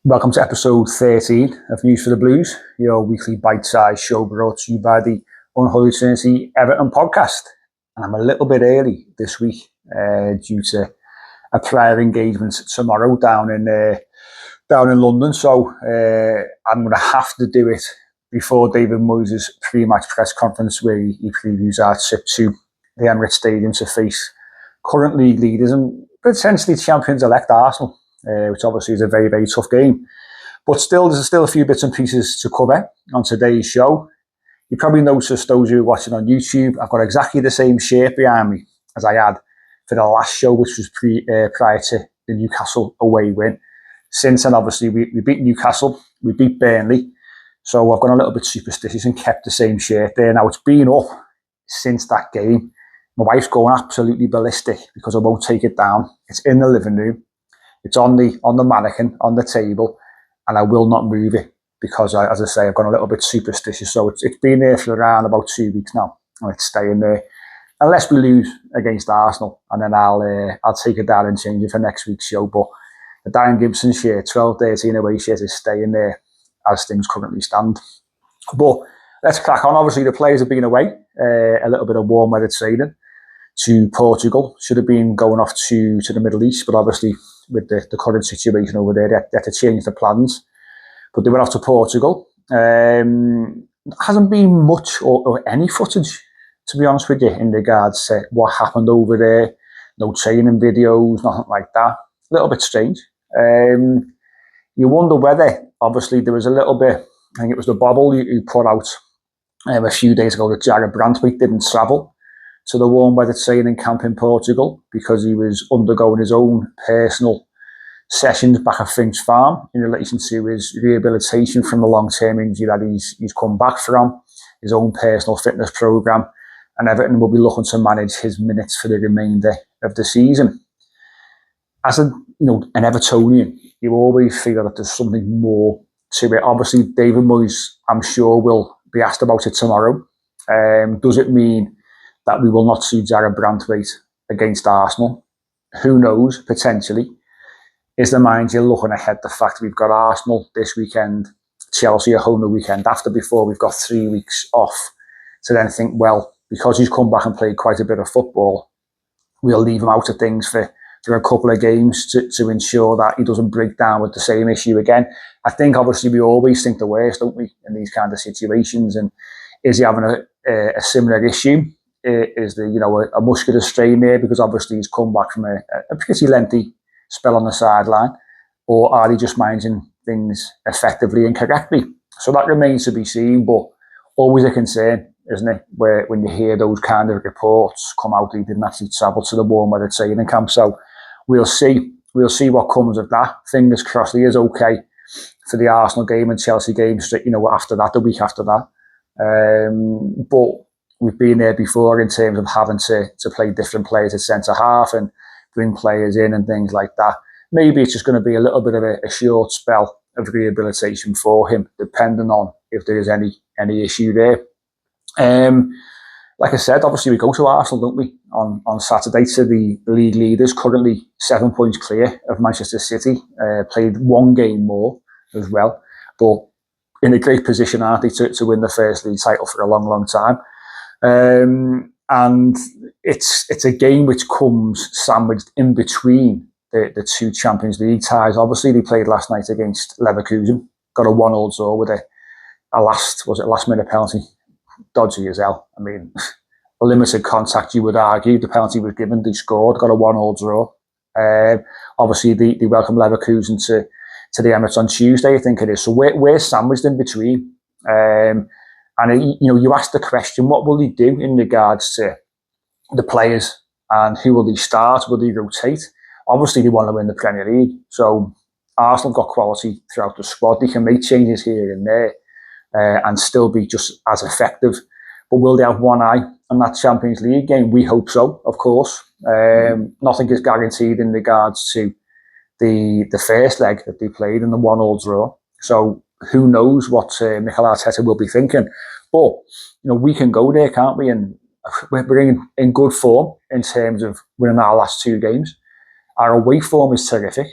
Welcome to episode 13 of News for the Blues, your weekly bite-sized show brought to you by the Unholy Trinity Everton podcast. And I'm a little bit early this week due to a prior engagement tomorrow down in London. So I'm going to have to do it before David Moyes' pre-match press conference where he previews our trip to the Emirates Stadium to face current league leaders and potentially champions-elect Arsenal. Which obviously is a very, very tough game. But still, there's still a few bits and pieces to cover on today's show. You probably noticed, those who are watching on YouTube, I've got exactly the same shirt behind me as I had for the last show, which was prior to the Newcastle away win. Since then, obviously, we beat Newcastle, we beat Burnley. So I've gone a little bit superstitious and kept the same shirt there. Now, it's been up since that game. My wife's going absolutely ballistic because I won't take it down. It's in the living room. It's on the mannequin, on the table, and I will not move it because, as I say, I've gone a little bit superstitious. So it's been there for around about 2 weeks now, and it's staying there. Unless we lose against Arsenal, and then I'll take it down and change it for next week's show. But the Darren Gibson shirt, 12-13 away shirt, is staying there as things currently stand. But let's crack on. Obviously, the players have been away, a little bit of warm weather training to Portugal. Should have been going off to the Middle East, but obviously, with the current situation over there, they had to change the plans. But they went off to Portugal. Hasn't been much or any footage, to be honest with you, in regards to what happened over there. No training videos, nothing like that. A little bit strange. You wonder whether, obviously, there was a little bit, I think it was the bobble who put out a few days ago that Jarrad Branthwaite didn't travel to the warm weather training camp in Portugal because he was undergoing his own personal sessions back at Finch Farm in relation to his rehabilitation from the long-term injury that he's come back from, his own personal fitness programme, and Everton will be looking to manage his minutes for the remainder of the season. As an Evertonian, you always feel that there's something more to it. Obviously, David Moyes, I'm sure, will be asked about it tomorrow. Does it mean that we will not see Jarrad Branthwaite against Arsenal? Who knows, potentially. Is the mind you're looking ahead the fact we've got Arsenal this weekend, Chelsea at home the weekend after, before we've got 3 weeks off, to then think, well, because he's come back and played quite a bit of football, we'll leave him out of things for a couple of games to ensure that he doesn't break down with the same issue again. I think obviously we always think the worst, don't we, in these kind of situations, and is he having a similar issue? Is there, a muscular strain there because obviously he's come back from a pretty lengthy spell on the sideline, or are they just managing things effectively and correctly? So that remains to be seen, but always a concern, isn't it, when you hear those kind of reports come out that he didn't actually travel to the warm weather training camp. So we'll see what comes of that. Fingers crossed he is okay for the Arsenal game and Chelsea game, after that, the week after that. But we've been there before in terms of having to play different players at centre-half and bring players in and things like that. Maybe it's just going to be a little bit of a short spell of rehabilitation for him, depending on if there is any issue there. Like I said, obviously we go to Arsenal, don't we, on Saturday, to the league leaders, currently 7 points clear of Manchester City, played one game more as well, but in a great position, aren't they, to win the first league title for a long, long time. And it's a game which comes sandwiched in between the two Champions League ties. Obviously, they played last night against Leverkusen, got a 1-1 draw with a last minute penalty, dodgy as hell. I mean, a limited contact, you would argue. The penalty was given, they scored, got a 1-1 draw. Obviously, they welcome Leverkusen to the Emirates on Tuesday, I think it is. So we're sandwiched in between. And you ask the question, what will he do in regards to the players and who will he start? Will he rotate? Obviously, they want to win the Premier League. So Arsenal got quality throughout the squad. They can make changes here and there and still be just as effective. But will they have one eye on that Champions League game? We hope so, of course. Nothing is guaranteed in regards to the first leg that they played in the 1-1 draw. So who knows what Mikel Arteta will be thinking. But, we can go there, can't we? And we're in good form in terms of winning our last 2 games. Our away form is terrific.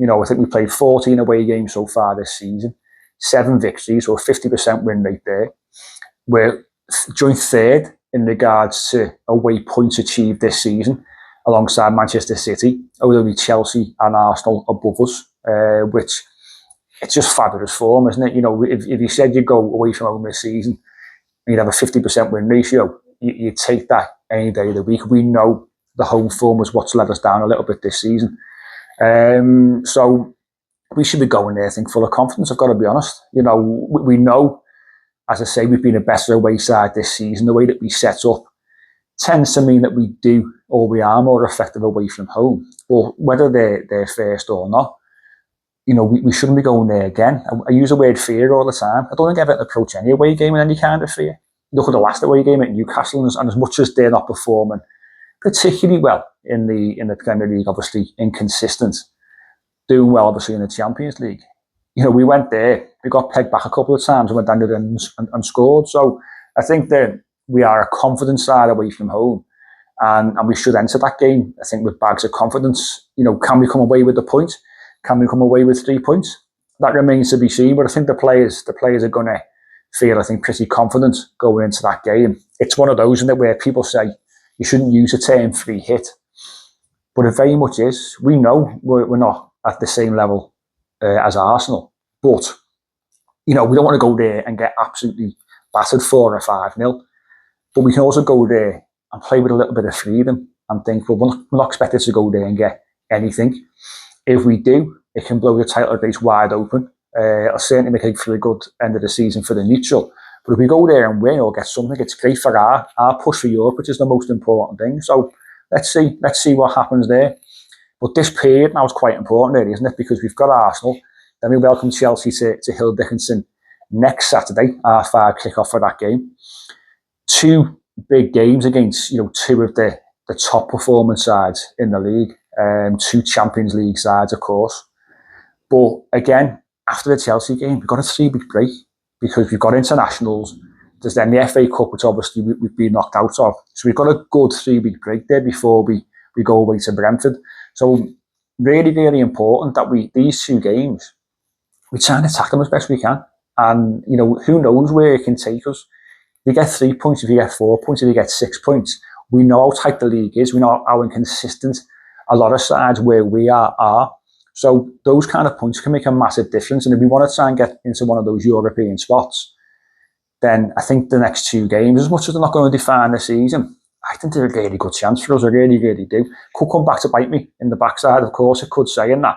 I think we played 14 away games so far this season, 7 victories, or 50% win rate there. We're joint third in regards to away points achieved this season, alongside Manchester City, only Chelsea and Arsenal above us, which it's just fabulous form, isn't it? If you said you'd go away from home this season, you'd have a 50% win ratio, you'd take that any day of the week. We know the home form was what's let us down a little bit this season. So we should be going there, I think, full of confidence, I've got to be honest. We know, as I say, we've been a better away side this season. The way that we set up tends to mean that we do, or we are more effective away from home. But whether they're first or not, we shouldn't be going there again. I use the word fear all the time. I don't think Everton approach any away game with any kind of fear. Look at the last away game at Newcastle, and as much as they're not performing particularly well in the Premier League, obviously inconsistent, doing well obviously in the Champions League. We went there, we got pegged back a couple of times and went down there and scored. So I think that we are a confident side away from home, and we should enter that game, I think, with bags of confidence. Can we come away with the point? Can we come away with 3 points? That remains to be seen, but I think the players are going to feel, I think, pretty confident going into that game. It's one of those, isn't it, where people say you shouldn't use the term free hit, but it very much is. We know we're not at the same level as Arsenal, but we don't want to go there and get absolutely battered 4 or 5-0. But we can also go there and play with a little bit of freedom and think, well, we're not expected to go there and get anything. If we do, it can blow the title race wide open. It'll certainly make it for a good end of the season for the neutral. But if we go there and win or get something, it's great for our push for Europe, which is the most important thing. So let's see what happens there. But this period now is quite important, really, isn't it? Because we've got Arsenal, then we welcome Chelsea to Hill Dickinson next Saturday, R5 kickoff for that game. 2 big games against 2 of the top performing sides in the league, 2 Champions League sides, of course. But again, after the Chelsea game, we've got a 3-week break because we've got internationals. There's then the FA Cup, which obviously we've been knocked out of. So we've got a good 3-week break there before we go away to Brentford. So really, really important that these 2 games, we try and attack them as best we can. And, who knows where it can take us. If you get 3 points, if you get 4 points, if you get 6 points, we know how tight the league is. We know how inconsistent a lot of sides where we are. So those kind of points can make a massive difference. And if we want to try and get into one of those European spots, then I think the next 2 games, as much as they're not going to define the season, I think they're a really good chance for us. I really, really do. Could come back to bite me in the backside, of course, it could say in that.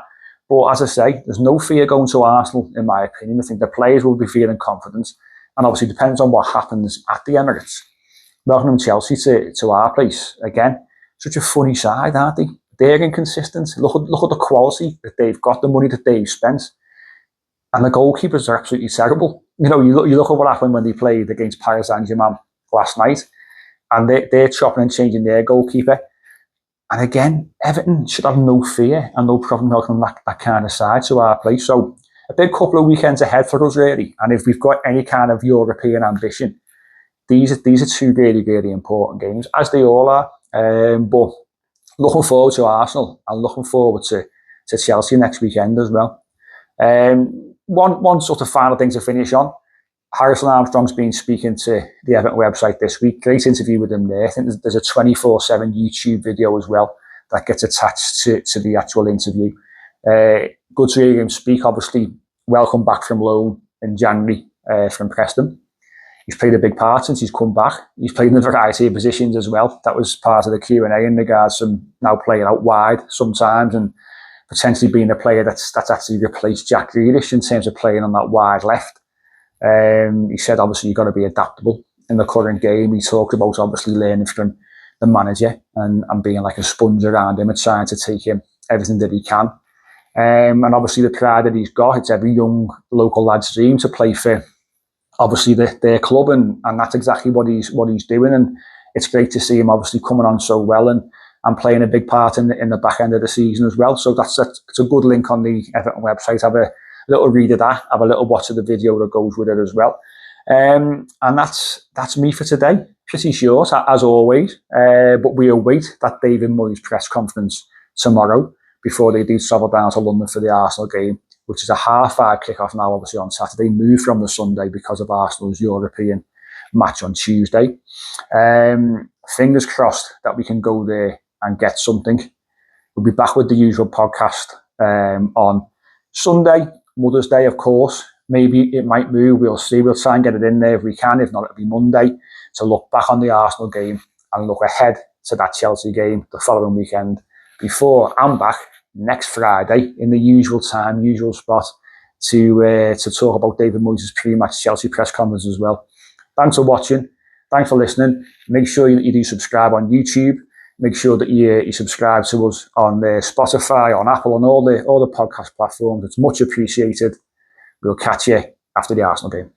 But as I say, there's no fear going to Arsenal, in my opinion. I think the players will be feeling confidence. And obviously, it depends on what happens at the Emirates. Welcoming Chelsea to our place, again, such a funny side, aren't they? They're inconsistent. Look at the quality that they've got, the money that they've spent. And the goalkeepers are absolutely terrible. You look at what happened when they played against Paris Saint-Germain last night, and they're chopping and changing their goalkeeper. And again, Everton should have no fear and no problem welcoming that kind of side to our place. So a big couple of weekends ahead for us, really. And if we've got any kind of European ambition, these are 2 really, really important games, as they all are. But looking forward to Arsenal and looking forward to Chelsea next weekend as well. One sort of final thing to finish on. Harrison Armstrong's been speaking to the Everton website this week. Great interview with him there. I think there's a 24/7 YouTube video as well that gets attached to the actual interview. Good to hear him speak. Obviously, welcome back from loan in January from Preston. He's played a big part since he's come back. He's played in a variety of positions as well. That was part of the Q&A in regards to now playing out wide sometimes and potentially being a player that's actually replaced Jack Grealish in terms of playing on that wide left. He said, obviously, you've got to be adaptable in the current game. He talked about obviously learning from the manager and being like a sponge around him and trying to take him everything that he can. And obviously the pride that he's got, it's every young local lad's dream to play for obviously their club, and that's exactly what he's doing. And it's great to see him obviously coming on so well and playing a big part in the back end of the season as well. So it's a good link on the Everton website. Have a little read of that, have a little watch of the video that goes with it as well. And that's me for today. Pretty short, as always. But we await that David Moyes press conference tomorrow before they do travel down to London for the Arsenal game, which is a 5:30 kickoff now, obviously on Saturday, moved from the Sunday because of Arsenal's European match on Tuesday. Fingers crossed that we can go there and get something. We'll be back with the usual podcast on Sunday, Mother's Day, of course. Maybe it might move. We'll see. We'll try and get it in there if we can. If not, it'll be Monday to look back on the Arsenal game and look ahead to that Chelsea game the following weekend before I'm back next Friday in the usual time, usual spot to talk about David Moyes' pre-match Chelsea press conference as well. Thanks for watching. Thanks for listening. Make sure you do subscribe on YouTube. Make sure that you subscribe to us on Spotify, on Apple, on all the podcast platforms. It's much appreciated. We'll catch you after the Arsenal game.